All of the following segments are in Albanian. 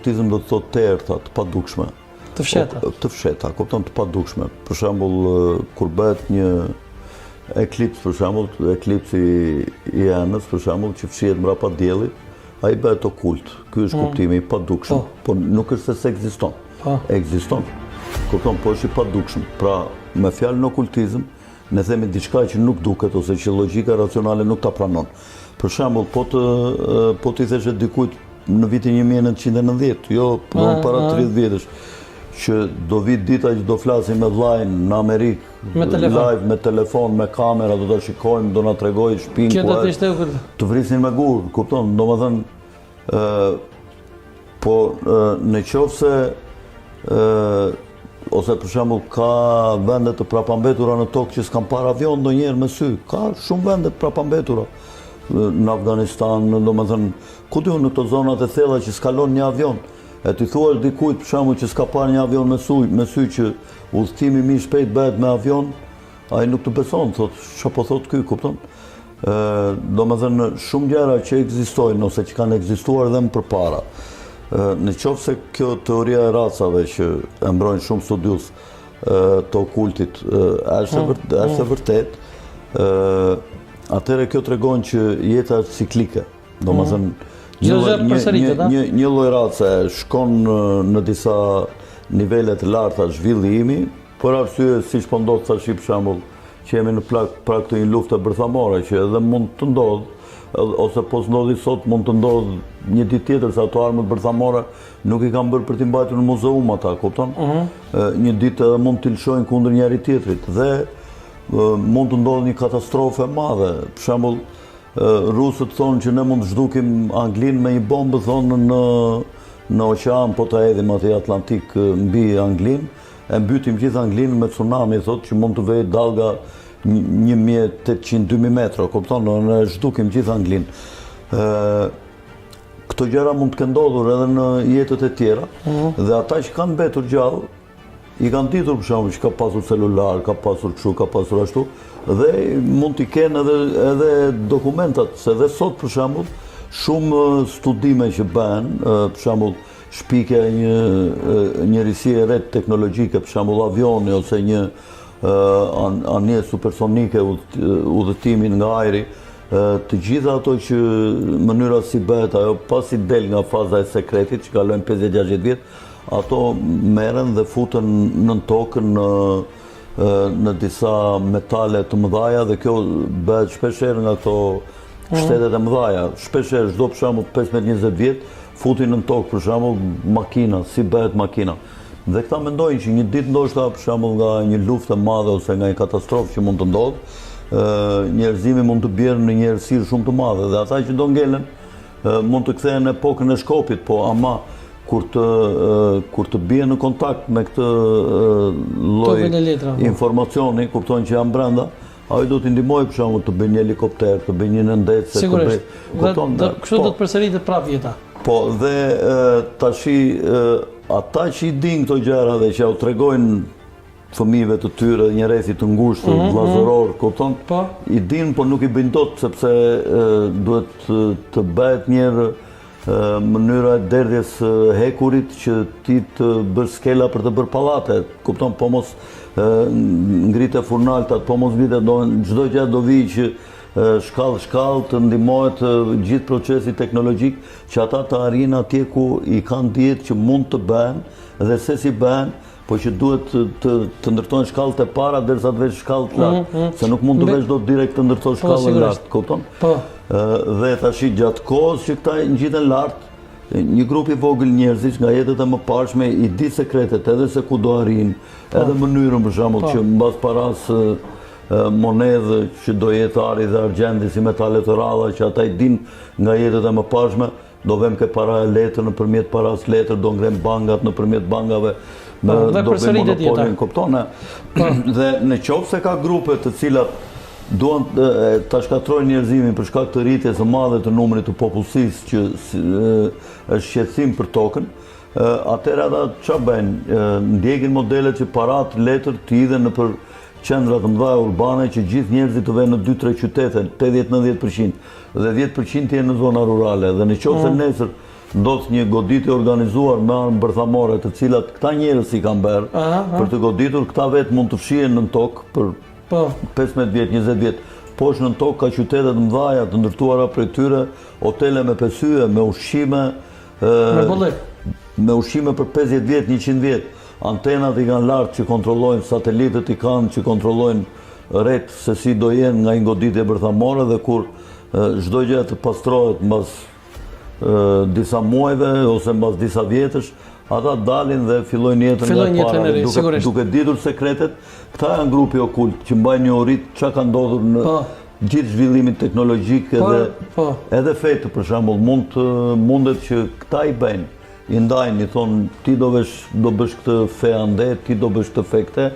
Okultizëm do të thotë të errta, të padukshme. Të fsheta. Të fsheta, kupton, të padukshme. Për shembull, kur bëhet një eklips, për shembull, eklipsi i enës, për shembull, që fshihet mbrapa diellit, ai bëhet okult. Ky është kuptimi i padukshëm. Po nuk është se ekziston. Ekziston. Kupton, po është i padukshëm. Pra, me fjalën okultizëm, ne themi diçka që nuk duket ose që logjika racionale nuk ta pranon. Për shembull, po ti theshë dikujt në vitin 1990, jo para 30 vjetësh, që do vit dita që do flasim me vllajën në Amerikë, live, me telefon, me kamera, do ta shikojmë, do na tregojë shtëpinë ku është. Të vrisin me gur, kupton, domethënë po në qoftë se ose për shembull ka vende të prapambetura në tokë që s'kan parë avion ndonjëherë me sy. Ka shumë vende të prapambetura në Afganistan, domethënë, ku diun në këto zonat e thella që s'kalon një avion. E ti thuash dikujt për shembull që s'ka parë një avion me sy që udhëtimi më i shpejt bëhet me avion, ai nuk të beson, thotë, çfarë po thotë ky, kupton? Domethënë shumë gjëra që ekzistojnë ose që kanë ekzistuar edhe më përpara. Në qoftë se kjo teoria e racave që e mbrojnë shumë studius të okultit është e vërtet, atëherë kjo tregon që jeta është ciklike. Domethënë një lloj race shkon në disa nivele të larta zhvillimi, për arsye siç po ndodh tash për shembull që jemi në prag të një lufte bërthamore që edhe mund të ndodh, ose po s'ndodhi sot mund të ndodh një ditë tjetër, se ato armët bërthamore nuk i kanë bërë për t'i mbajtur në muzeum ata, kupton? Një ditë edhe mund t'i lëshojnë kundër njëri tjetrit dhe mund të ndodhë një katastrofë e madhe. Për shembull, rusët thonë që ne mund të zhdukim Anglinë me një bombë, thonë në oqean, po ta hedhim atij Atlantik mbi Anglinë, e mbytim gjithë Anglinë me tsunami, thotë që mund të vejë dallga 1800-2000 metra, kupton, ne zhdukim gjithë Anglinë. Këto gjëra mund të kenë ndodhur edhe në jetët e tjera, dhe ata që kanë mbetur gjallë, i kanë ditur për shembull që ka pasur celular, ka pasur kështu, ka pasur ashtu, dhe mund t'i kenë edhe dokumentat, se dhe sot për shembull shumë studime që bëhen, për shembull shpikja e njerisie e re teknologjike, për shembull avioni ose një anije supersonike, udhëtimin nga ajri, të gjitha ato që mënyra si bëhet ajo pasi del nga faza e sekretit, që kalojnë 50-60 vjet, ato merren dhe futen në tokë në disa metale të mëdha dhe kjo bëhet shpeshherë nga këto shtetet e mëdha. Shpeshherë çdo për shembull 15-20 vjet futin në tokë për shembull makina, si bëhet makina. Dhe këta mendojnë që një ditë ndoshta për shembull nga një luftë e madhe ose nga një katastrofë që mund të ndodhë, njerëzimi mund të bjerë në një errësirë shumë të madhe dhe ata që do ngelen mund të kthehen në epokën e Shkopit, po ama kur të bien në kontakt me këtë lloj informacioni, kuptojnë që janë brenda, ai do t'i ndihmojë për shembull të bëjë një helikopter, të bëjë një nëndecë, sigurisht. Kështu do të përsëritet prapë jeta. Po, dhe tashi ata që i dinë këto gjëra dhe që u tregojnë fëmijëve të tyre një rrethi të ngushtë, vllazëror, kupton? I dinë, por nuk i bëjnë dot, sepse duhet të bëhet një mënyra e derdhjes hekurit që ti të bësh skela për të bërë pallate, kupton? Po mos ngritë furnaltat, po mos ngritë, çdo gjë do vi që shkallë të ndihmohet gjithë procesi teknologjik që ata të arrijnë atje ku i kanë dijet që mund të bëhen dhe se si bëhen, po që duhet të ndërtojnë shkallët e para derisa të vesh shkallët lartë, se nuk mund të vesh dot direkt të ndërtoj shkallën lartë, kupton? Dhe tash gjatë kohës që këta ngjiten lart, një grup i vogël njerëzish nga jetët e mëparshme i di sekretet edhe se ku do arrijnë, edhe mënyrën për shembull që mbas paras monedhë që do jetë ari dhe argjendi si metale të rralla që ata i dinë nga jetët e mëparshme, do vëmë ke para e letër nëpërmjet paras letër, do ngrem bangat nëpërmjet bankave, do bëjmë monopolin, kupton? Dhe në qoftë se ka grupe të cilat duan ta shkatrojnë njerëzimin për shkak të rritjes së madhe të numrit të popullsisë që është shqetësim për tokën, atëherë ata çfarë bëjnë? Ndjekin modelet që parat letër të hidhen nëpër qendra të mëdha urbane që gjithë njerëzit të vënë në 2-3 qytete, 80-90%, dhe 10% janë në zona rurale. Dhe në qoftë se nesër ndodh një goditje organizuar me anë bërthamore, të cilat këta njerëz i kanë bërë për të goditur, këta vetë mund të fshihen në tokë për 15 vjet, 20 vjet. Poshtë në tokë ka qytetet mëdhaja të ndërtuara prej tyre, hotele me pesye, me ushqime, me ushqime për 50 vjet, 100 vjet. Antenat i kanë lartë që kontrollojnë, satelitët i kanë që kontrollojnë rreth se si do jenë nga një goditje bërthamore, dhe kur çdo gjë të pastrohet mbas disa muajve ose mbas disa vjetësh, ata dalin dhe fillojnë jetën nga para, duke ditur sekretet. Këta janë grupi okult që mbajnë një orit çka ka ndodhur në gjithë zhvillimin teknologjik edhe fetë, për shembull, mundet që këta i bëjnë, i ndajnë, i thonë ti do bësh këtë fe ande, ti do bësh këtë fe këte,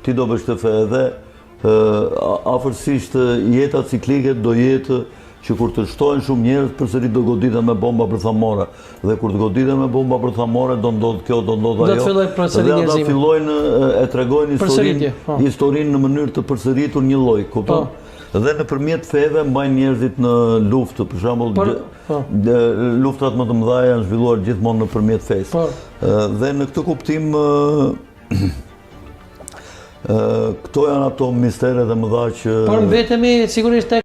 ti do bësh këtë fe edhe afërsisht jeta ciklike do jetë që kur të shtojnë shumë njerëz përsëri do goditen me bomba bërthamore, dhe kur të goditen me bomba bërthamore do ndodh kjo, do ndodh ajo, dhe ata fillojnë e tregojnë historinë në mënyrë të përsëritur një lloj, kupton? Dhe nëpërmjet feve mbajnë njerëzit në luftë, për shembull, luftrat më të mëdha janë zhvilluar gjithmonë nëpërmjet fesë. Dhe në këtë kuptim këto janë ato misteret e mëdha që... Por mbetemi sigurisht tek